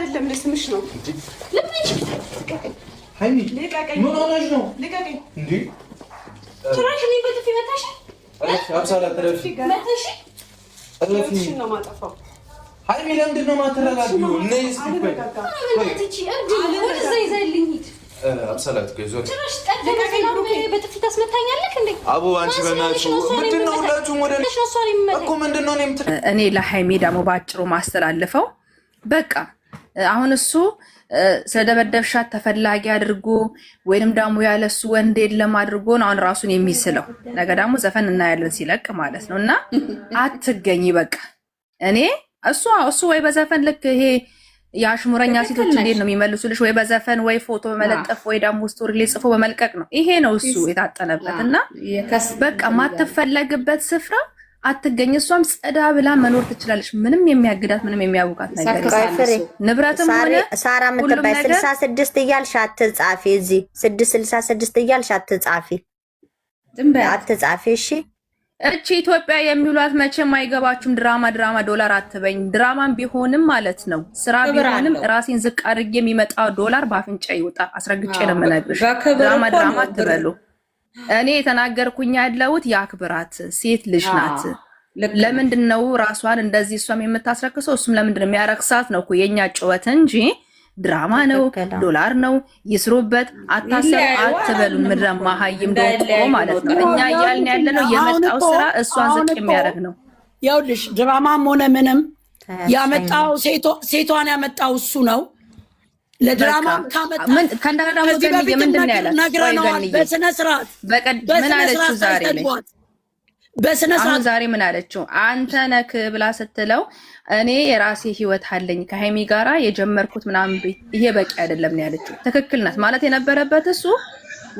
አይደለም ለስምሽ ነው ለምንሽ ሃይሚ ምን ሆነሽ ነው ልቀቀኝ እንዴ ትራሽ ነኝ በጥፊ መታሽ አብሳላ ተረፍ መታሽ አጥፊ ነው ማጠፋው ሃይሚ ለምንድን ነው ማተረጋግው ነይስ እቺ ወደዛ ይዘልኝ ሂድ አብሳላት ገዞር ትራሽ ልቀቀኝ በጥፊ ታስመታኛለህ እንዴ አቡ አንቺ በእናትሽ ምንድነው ሁላችሁም ወደ እኮ ምንድነው እኔ ለሃይሚ ደግሞ ባጭሩ ማስተላልፈው በቃ አሁን እሱ ስለደበደብሻት ተፈላጊ አድርጎ ወይንም ደግሞ ያለሱ ወንድ የለም አድርጎ ነው አሁን ራሱን የሚስለው ነገ ደግሞ ዘፈን እናያለን ሲለቅ ማለት ነው እና አትገኝ በቃ እኔ እሱ ወይ በዘፈን ልክ ይሄ የአሽሙረኛ ሴቶች እንዴት ነው የሚመልሱልሽ ወይ በዘፈን ወይ ፎቶ በመለጠፍ ወይ ደግሞ ስቶሪ ላይ ጽፎ በመልቀቅ ነው ይሄ ነው እሱ የታጠነበት እና በቃ ማትፈለግበት ስፍራ አትገኝ እሷም ጸዳ ብላ መኖር ትችላለች ምንም የሚያግዳት ምንም የሚያውቃት ነገር የለም ንብረትም ሆነ ሳራ ምትባይ 66 እያልሽ አትጻፊ እዚህ 666 እያልሽ አትጻፊ አትጻፊ እሺ እቺ ኢትዮጵያ የሚውሏት መቼም አይገባችሁም ድራማ ዶላር አትበኝ ድራማም ቢሆንም ማለት ነው ስራ ቢሆንም ራሴን ዝቅ አድርጌ የሚመጣው ዶላር ባፍንጫ ይውጣ አስረግጬ ነው የምነግርሽ ድራማ አትበሉ እኔ የተናገርኩኝ ያለሁት ያክብራት ሴት ልጅ ናት ለምንድነው ራሷን እንደዚህ እሷም የምታስረክሰው እሱም ለምንድነው የሚያረክሳት ነው እኮ የኛ ጨዋታ እንጂ ድራማ ነው ዶላር ነው ይስሩበት አታሰሩ አትበሉ ምድራማ ሀይም ደቆ ማለት ነው እኛ እያልን ያለነው የመጣው ስራ እሷን ዝቅ የሚያደርግ ነው ያውልሽ ድራማም ሆነ ምንም ያመጣው ሴቷን ያመጣው እሱ ነው ለድራማ ካመጣ ምን ከእንደገና ወገን ምንድነው ያላት ነግረናል በስነ ስርዓት ምን አለችው ዛሬ ላይ በስነ ስርዓት ዛሬ ምን አለችው አንተ ነክ ብላ ስትለው እኔ የራሴ ህይወት አለኝ ከሃይሚ ጋራ የጀመርኩት ምናምን ይሄ በቂ አይደለም ነው ያለችው ትክክል ናት ማለት የነበረበት እሱ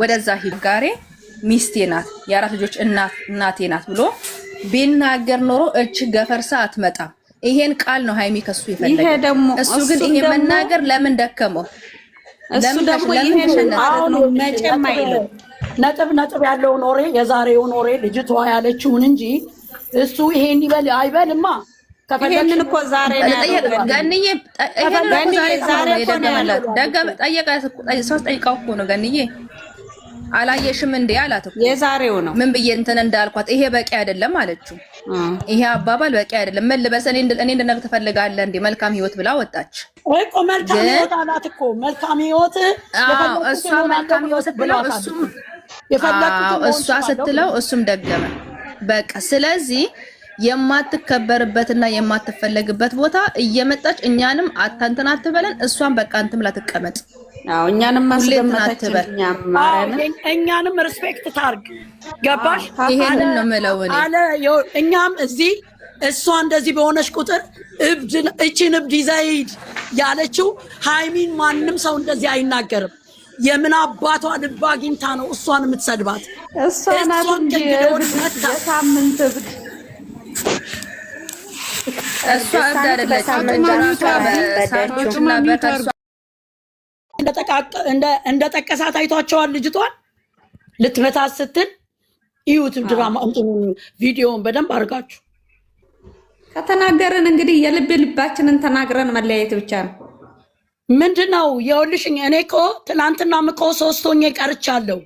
ወደዛ ሂድ ጋሬ ሚስቴ ናት የአራት ልጆች እናቴ ናት ብሎ ቢናገር ኖሮ እቺ ገፈርሳ አትመጣም ይሄን ቃል ነው ሃይሚ ከሱ ይፈልጋል እሱ ግን ይሄ መናገር ለምን ደከመው እሱ ደግሞ ይሄን ነው መጨም አይልም ነጥብ ያለው ኖሬ የዛሬው ኖሬ ልጅቷ ያለችውን እንጂ እሱ ይሄን ይበል አይበልማ ይሄንን እኮ ዛሬ ነው ገንዬ ይሄንን ዛሬ ነው ጠየቀ ሶስት ጠይቃው እኮ ነው ገንዬ አላየሽም እንዴ አላት እኮ የዛሬው ነው ምን ብዬ እንትን እንዳልኳት ይሄ በቂ አይደለም አለችው ይሄ አባባል በቂ አይደለም መልበስ እኔ እንደነገ ተፈልጋለህ እንዴ መልካም ህይወት ብላ ወጣች እኮ መልካም ህይወት አላት እኮ መልካም ህይወት እሷ መልካም ህይወት ብለው እሷ ስትለው እሱም ደገመ በቃ ስለዚህ የማትከበርበትና የማትፈለግበት ቦታ እየመጣች እኛንም አታንተና አትበለን እሷን በቃ እንትን ብላ ትቀመጥ እኛንም ማስገመታች እኛንም ሪስፔክት ታርግ ገባሽ ይሄንን ነው የምለው አለ እኛም እዚህ እሷ እንደዚህ በሆነች ቁጥር እቺን እብድ ይዘይድ ያለችው ሃይሚን ማንም ሰው እንደዚህ አይናገርም የምን አባቷ ልብ አግኝታ ነው እሷን የምትሰድባት እሷ ናት እንጂ የሳምንት እብድ እሷ አይደለችም እንደ ጠቀሳት አይቷቸዋል ልጅቷን ልትመታት ስትል ዩቲዩብ ድራማ ቪዲዮውን በደንብ አድርጋችሁ ከተናገረን እንግዲህ ልባችንን ተናግረን መለያየት ብቻ ነው ምንድነው የውልሽ እኔ እኮ ትናንትና ምቆ 3 ሆኜ ቀርቻለሁ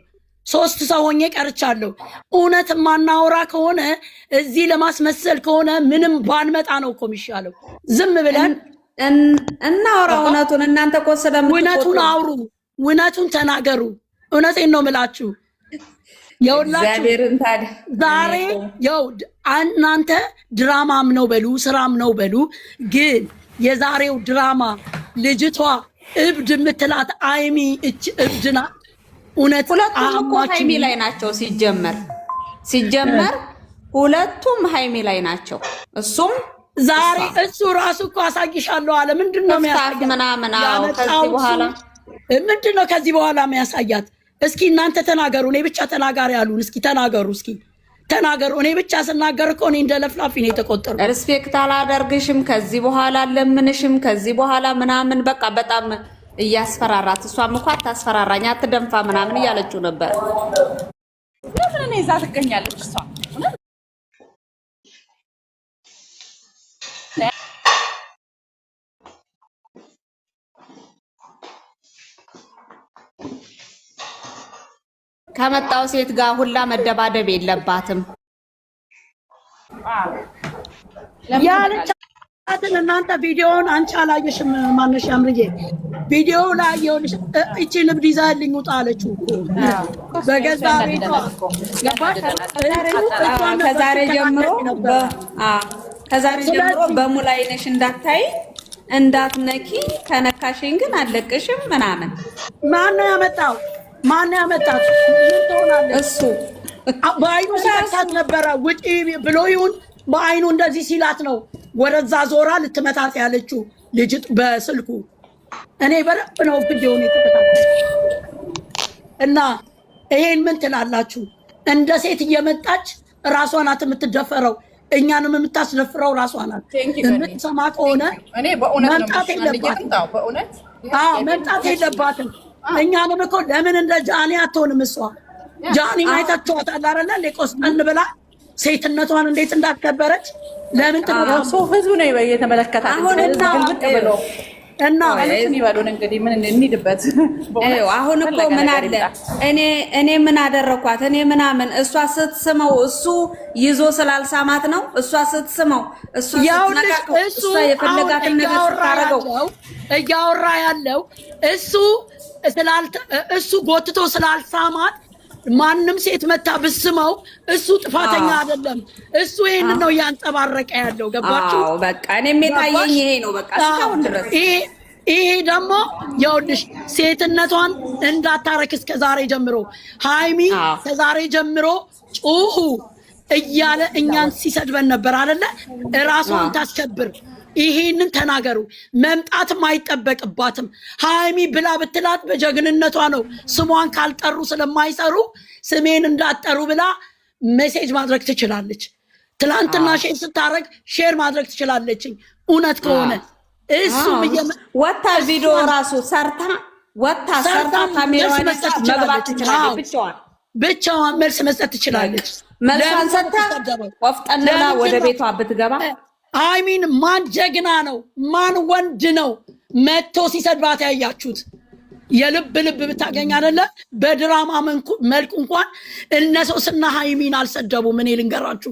3 ሰው ሆኜ ቀርቻለሁ እውነት ማናወራ ከሆነ እዚህ ለማስመሰል ከሆነ ምንም ባንመጣ ነው እኮ የሚሻለው ዝም ብለን እናወራ እውነቱን እናንተ እኮ እውነቱን አውሩ እውነቱን ተናገሩ እውነቴን ነው የምላችሁ የውላችሁ ዛሬ እናንተ ድራማም ነው በሉ ስራም ነው በሉ ግን የዛሬው ድራማ ልጅቷ እብድ የምትላት አይሚ እች እብድ ናት እውነት ሁለቱም እኮ ሃይሚ ላይ ናቸው ሲጀመር ሁለቱም ሃይሚ ላይ ናቸው እሱም ዛሬ እሱ ራሱ እኮ አሳይሻለሁ አለ ምንድነው የሚያሳያት ምንድነው ከዚህ በኋላ የሚያሳያት እስኪ እናንተ ተናገሩ እኔ ብቻ ተናጋሪ ያሉን እስኪ ተናገሩ እኔ ብቻ ስናገር እኮ እኔ እንደለፍላፊ ነው የተቆጠሩ ሪስፔክት አላደርግሽም ከዚህ በኋላ ለምንሽም ከዚህ በኋላ ምናምን በቃ በጣም እያስፈራራት እሷም እኮ አታስፈራራኝ አትደንፋ ምናምን እያለችው ነበር ለምን እኔ እዛ ትገኛለች እሷ ከመጣው ሴት ጋር ሁላ መደባደብ የለባትም። ያለቻትን እናንተ ቪዲዮውን አንቺ አላየሽም? ማነሽ ያምርዬ ቪዲዮ ላይ ይኸውልሽ፣ እቺ ንብድ ይዛልኝ ውጣ አለችው በገዛ ቤቷ። ከዛሬ ጀምሮ በሙላይነሽ እንዳታይ እንዳትነኪ፣ ከነካሽኝ ግን አለቅሽም ምናምን። ማነው ያመጣው? ማነው ያመጣት? እሱ በአይኑ ሲመታት ነበረ። ውጪ ብሎ ይሁን በአይኑ እንደዚህ ሲላት ነው ወደዛ ዞራ ልትመታት ያለችው ልጅ በስልኩ። እኔ በደንብ ነው ቪዲዮውን የተከታተልኩት። እና ይሄን ምን ትላላችሁ? እንደ ሴት እየመጣች ራሷ ናት የምትደፈረው፣ እኛንም የምታስደፍረው ራሷ ናት። የምትሰማ ከሆነ መምጣት የለባትም። እኛንም እኮ ለምን እንደ ጃኒ አትሆንም? እሷ ጃኒ አይታችኋታል አይደለ? ቆስጠን ብላ ሴትነቷን እንዴት እንዳከበረች ለምን ተመጣጣ ህዝቡ ነው እየተመለከታት ብሎ እና ይበሉን እንግዲህ ምን እንሂድበት። አሁን እኮ ምን አለ እኔ ምን አደረኳት? እኔ ምናምን እሷ ስትስመው እሱ ይዞ ስላልሳማት ነው። እሷ ስትስመው እሷ የፈለጋትን ነገር ስታረገው እያወራ ያለው እሱ ጎትቶ ስላልሳማት ማንም ሴት መታ ብስመው እሱ ጥፋተኛ አይደለም። እሱ ይሄንን ነው እያንጸባረቀ ያለው። ገባችሁ? በቃ እኔም የታየኝ ይሄ ነው። በቃ እስካሁን ድረስ ይሄ ደግሞ ይኸውልሽ ሴትነቷን እንዳታረክ እስከ ዛሬ ጀምሮ ሃይሚ ከዛሬ ጀምሮ ጩሁ እያለ እኛን ሲሰድበን ነበር አይደለ? ራሷን ታስከብር። ይሄንን ተናገሩ። መምጣትም አይጠበቅባትም። ሃይሚ ብላ ብትላት በጀግንነቷ ነው። ስሟን ካልጠሩ ስለማይሰሩ ስሜን እንዳጠሩ ብላ ሜሴጅ ማድረግ ትችላለች። ትላንትና ሼር ስታረግ ሼር ማድረግ ትችላለች። እውነት ከሆነ እሱም ወታ ቪዲዮ ራሱ ሰርታ ካሜራ መግባት ትችላለች። ብቻዋን መልስ መስጠት ትችላለች። መልሷን ሰጥታ ቆፍጠን ብላ ወደ ቤቷ ብትገባ ሃይሚን ማን ጀግና ነው? ማን ወንድ ነው መጥቶ ሲሰድባት ያያችሁት? የልብ ብታገኝ አይደለ? በድራማ መልኩ እንኳን እነ ሶስና ሃይሚን አልሰደቡም። እኔ ልንገራችሁ፣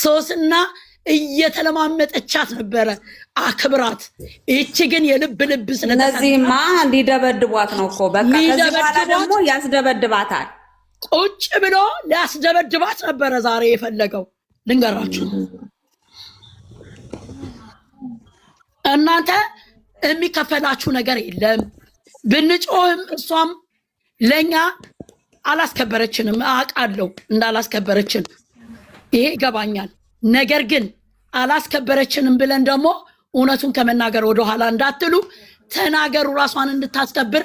ሶስና እየተለማመጠቻት ነበረ አክብራት። ይቺ ግን የልብ እነዚህማ ሊደበድቧት ነው እኮ። በቃ ከዚህ በኋላ ደግሞ ያስደበድባታል። ቁጭ ብሎ ሊያስደበድባት ነበረ ዛሬ የፈለገው። ልንገራችሁ እናንተ የሚከፈላችሁ ነገር የለም። ብንጮህም እሷም ለኛ አላስከበረችንም። አውቃለሁ እንዳላስከበረችን፣ ይሄ ይገባኛል። ነገር ግን አላስከበረችንም ብለን ደግሞ እውነቱን ከመናገር ወደኋላ እንዳትሉ ተናገሩ። ራሷን እንድታስከብር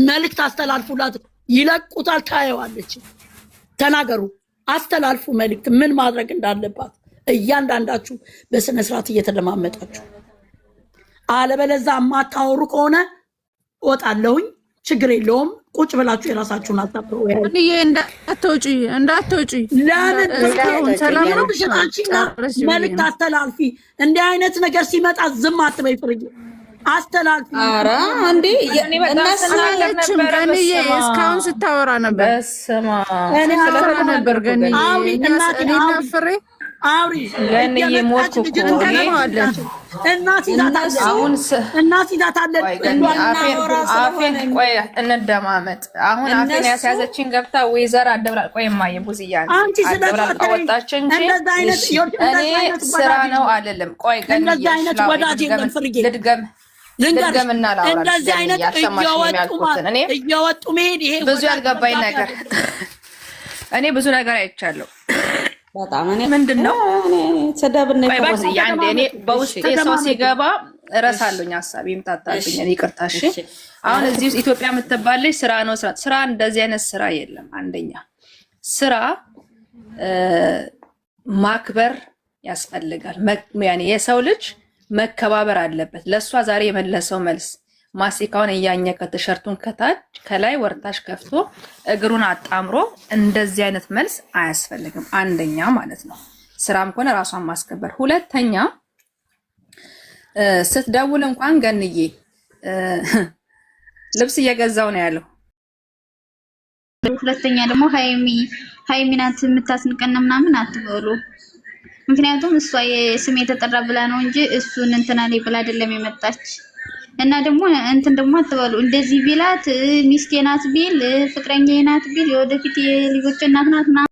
መልእክት አስተላልፉላት። ይለቁታል፣ ታየዋለች። ተናገሩ፣ አስተላልፉ መልእክት፣ ምን ማድረግ እንዳለባት እያንዳንዳችሁ በስነስርዓት እየተለማመጣችሁ። አለበለዛ የማታወሩ ከሆነ ወጣለሁኝ። ችግር የለውም። ቁጭ ብላችሁ የራሳችሁን አታብሩ። እንዳትወጪ ለምን መልዕክት አስተላልፊ። እንዲህ አይነት ነገር ሲመጣ ዝም አትበይ። ፍርዬ አስተላልፊ። ኧረ እንዴ እነሱም ገንዬ እስካሁን ስታወራ ነበር። ነበር ገንዬ ፍሬ አውሪ ገንዬ ሞትኩ እኮ እናት ይዛታለን። አፌን ቆይ እንደማመጥ አሁን አፌን ያስያዘችን ገብታ ወይዘር አደብላል። ቆይ ማየ ቡዝያ አደብላል ወጣች እንጂ እኔ ስራ ነው አይደለም። ቆይ ገንዬ ልድገምና ላውራ። እንደዚህ አይነት እየወጡ መሄድ ይሄ ብዙ ያልገባኝ ነገር እኔ ብዙ ነገር አይቻለሁ። በጣም እኔ ምንድነው ሰደብነ እኔ በውስጤ ሰው ሲገባ እረሳለሁኝ፣ ሀሳብ ይምታታብኝ። ይቅርታ እሺ። አሁን እዚህ ኢትዮጵያ የምትባለች ስራ ነው ስራ እንደዚህ አይነት ስራ የለም። አንደኛ ስራ ማክበር ያስፈልጋል። ያኔ የሰው ልጅ መከባበር አለበት። ለእሷ ዛሬ የመለሰው መልስ ማስቲካውን እያኘከ ቲሸርቱን ከታች ከላይ ወርታሽ ከፍቶ እግሩን አጣምሮ እንደዚህ አይነት መልስ አያስፈልግም። አንደኛ ማለት ነው ስራም ከሆነ ራሷን ማስከበር። ሁለተኛ ስትደውል እንኳን ገንዬ ልብስ እየገዛው ነው ያለው ሁለተኛ ደግሞ ሃይሚ ናት የምታስንቀን ምናምን አትበሉ። ምክንያቱም እሷ የስም የተጠራ ብላ ነው እንጂ እሱን እንትና ላይ ብላ አይደለም የመጣች። እና ደግሞ እንትን ደግሞ አትበሉ እንደዚህ ቢላት ሚስቴ ናት ቢል ፍቅረኛዬ ናት ቢል የወደፊት የልጆች እናት ናት ና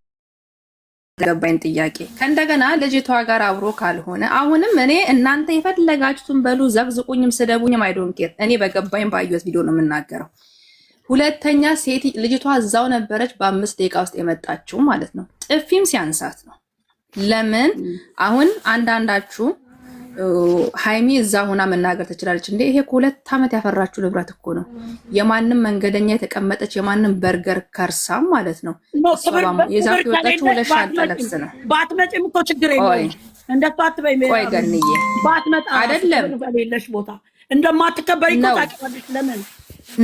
ገባኝ ጥያቄ ከእንደገና ልጅቷ ጋር አብሮ ካልሆነ አሁንም እኔ እናንተ የፈለጋችሁትን በሉ ዘብዝቁኝም ስደቡኝም አይዶን ኬር እኔ በገባኝ ባየሁት ቪዲዮ ነው የምናገረው። ሁለተኛ ሴት ልጅቷ እዛው ነበረች በ5 ደቂቃ ውስጥ የመጣችው ማለት ነው። ጥፊም ሲያንሳት ነው። ለምን አሁን አንዳንዳችሁ ሃይሚ እዛ ሆና መናገር ትችላለች እንዴ? ይሄ ከ2 ዓመት ያፈራችሁ ንብረት እኮ ነው። የማንም መንገደኛ የተቀመጠች የማንም በርገር ከርሳም ማለት ነው። የዛፍ ወጣችሁ ለሻንጣ ለብስ ነው። ባትመጪም እኮ ችግር የለውም። እንደሱ አትበይ። ቆይ ገንዬ ባትመጣ አይደለም በሌለሽ ቦታ እንደማትከበሪ እኮ ታውቂዋለሽ። ለምን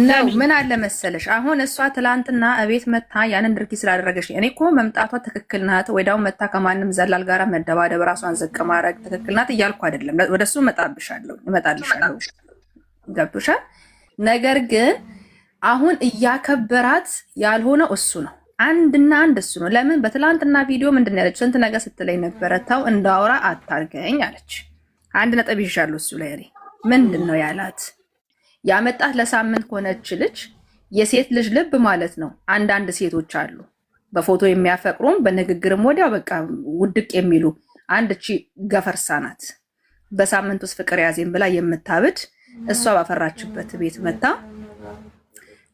ነው ምን አለ መሰለሽ፣ አሁን እሷ ትላንትና እቤት መታ ያንን ድርጊት ስላደረገች እኔ እኮ መምጣቷ ትክክል ናት ወይ ዳው መታ ከማንም ዘላል ጋራ መደባደብ ራሷን ዝቅ ማድረግ ትክክል ናት እያልኩ አይደለም። ወደሱ እመጣልሻለሁ። ገብቶሻል። ነገር ግን አሁን እያከበራት ያልሆነው እሱ ነው። አንድና አንድ እሱ ነው። ለምን በትላንትና ቪዲዮ ምንድን ነው ያለችው? ስንት ነገር ስትለኝ ነበረ። ተው እንዳወራ አታርገኝ አለች። አንድ ነጥብ ይሻሉ እሱ ላይ ምንድን ነው ያላት? ያመጣት ለሳምንት ሆነች ልጅ የሴት ልጅ ልብ ማለት ነው። አንዳንድ ሴቶች አሉ በፎቶ የሚያፈቅሩም በንግግርም ወዲያው በቃ ውድቅ የሚሉ አንድ እቺ ገፈርሳ ናት። በሳምንት ውስጥ ፍቅር ያዜን ብላ የምታብድ እሷ ባፈራችበት ቤት መታ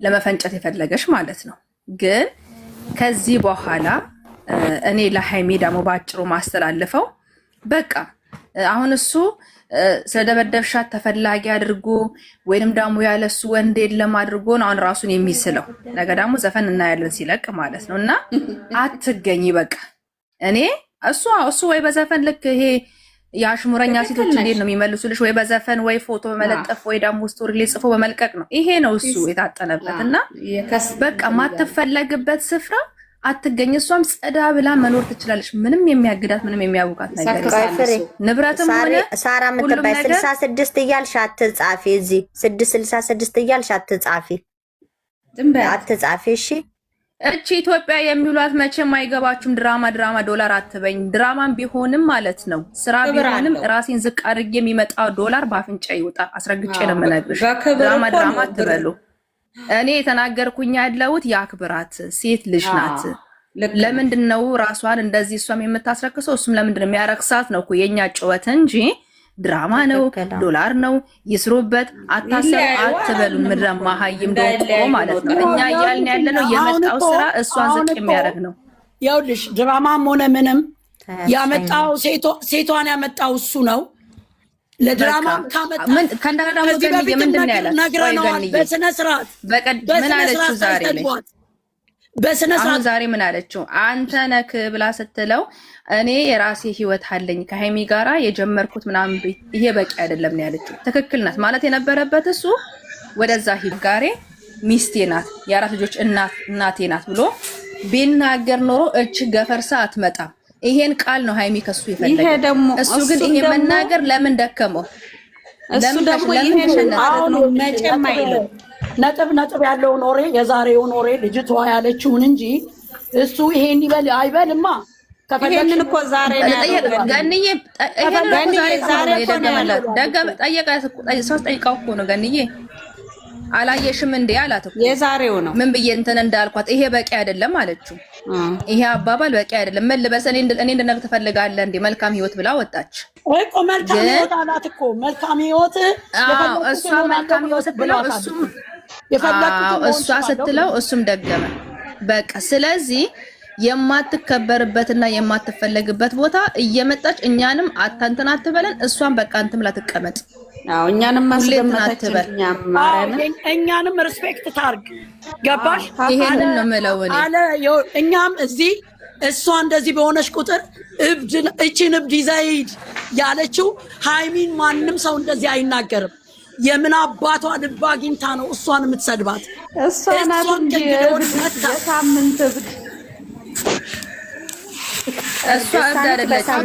ለመፈንጨት የፈለገች ማለት ነው። ግን ከዚህ በኋላ እኔ ለሃይሚ ደግሞ ባጭሩ ማስተላልፈው በቃ አሁን እሱ ስለደበደብሻት ተፈላጊ አድርጎ ወይንም ደግሞ ያለሱ ወንድ የለም አድርጎ ነው አሁን ራሱን የሚስለው። ነገ ደግሞ ዘፈን እናያለን ሲለቅ ማለት ነው። እና አትገኝ በቃ እኔ እሱ ወይ በዘፈን ልክ ይሄ የአሽሙረኛ ሴቶች እንዴት ነው የሚመልሱልሽ? ወይ በዘፈን ወይ ፎቶ በመለጠፍ ወይ ደግሞ ስቶሪ ላይ ጽፎ በመልቀቅ ነው። ይሄ ነው እሱ የታጠነበት። እና በቃ ማትፈለግበት ስፍራ አትገኝ። እሷም ጸዳ ብላ መኖር ትችላለች። ምንም የሚያግዳት ምንም የሚያውቃት ነገር ንብረትም ሆነ ሳራ ምትባይ 66 እያልሽ አትጻፊ። እዚህ 666 እያልሽ አትጻፊ። እሺ እቺ ኢትዮጵያ የሚውሏት መቼም አይገባችሁም። ድራማ ዶላር አትበኝ። ድራማም ቢሆንም ማለት ነው ስራ ቢሆንም ራሴን ዝቅ አድርጌ የሚመጣው ዶላር በአፍንጫ ይውጣ። አስረግጬ ነው የምነግርሽ። ድራማ አትበሉ። እኔ የተናገርኩኝ ያለሁት የአክብራት ሴት ልጅ ናት። ለምንድን ነው ራሷን እንደዚህ እሷም የምታስረክሰው? እሱም ለምንድን ነው የሚያረክሳት ነው እኮ የኛ ጭወት እንጂ ድራማ ነው ዶላር ነው ይስሩበት። አታሰሩ አትበሉ። ምድረማ ሀይም ደቆ ማለት ነው። እኛ እያልን ያለ ነው የመጣው ስራ እሷን ዝቅ የሚያደርግ ነው። ይኸውልሽ ድራማም ሆነ ምንም ያመጣው ሴቷን ያመጣው እሱ ነው። ለድራማ ካመጣ ከእንደገና ደግሞ ምንድን ያለ ነግረነዋል። በስነ ስርዓት ምን አለችው ዛሬ ላይ? በስነ ስርዓት ዛሬ ምን አለችው? አንተ ነክ ብላ ስትለው እኔ የራሴ ህይወት አለኝ ከሃይሚ ጋራ የጀመርኩት ምናምን ይሄ በቂ አይደለም ነው ያለችው። ትክክል ናት ማለት የነበረበት እሱ ወደዛ ጋሬ ሚስቴ ናት የአራት ልጆች እናቴ ናት ብሎ ቢናገር ኖሮ እች ገፈርሳ አትመጣም። ይሄን ቃል ነው ሃይሚ ከሱ ይፈልጋል። እሱ ግን ይሄ መናገር ለምን ደከመው? እሱ ደግሞ ይሄን ነው መጨም አይለው። ነጥብ ያለውን ኦሬ የዛሬውን ኦሬ ልጅቷ ያለችውን እንጂ እሱ ይሄን ይበል አይበልማ። ይሄንን እኮ ዛሬ ነው ገንዬ ይሄንን ዛሬ ጠይቃው እኮ ነው ገንዬ አላየሽም እንዴ አላት እኮ የዛሬው ነው። ምን ብዬ እንትን እንዳልኳት ይሄ በቂ አይደለም አለችው። ይሄ አባባል በቂ አይደለም። ምን ልበስ እኔ እንደነገር ትፈልጋለህ እንዴ? መልካም ህይወት ብላ ወጣች እኮ። መልካም ህይወት አላት እኮ መልካም ህይወት። እሷ መልካም ህይወት ስትለው እሷ ስትለው እሱም ደገመ። በቃ ስለዚህ የማትከበርበትና የማትፈለግበት ቦታ እየመጣች እኛንም አታንተን አትበለን። እሷን በቃ እንትን ብላ ትቀመጥ። እኛንም ማስገመታችን እኛንም ሪስፔክት ታርግ። ገባሽ? ይሄንን ነው የምለው እኔ አለ። እኛም እዚህ እሷ እንደዚህ በሆነች ቁጥር እቺን እብድ ይዘይድ ያለችው ሃይሚን ማንም ሰው እንደዚህ አይናገርም። የምን አባቷ ልብ አግኝታ ነው እሷን የምትሰድባት? እሷን የሳምንት እብድ እሷ እብድ አይደለችም።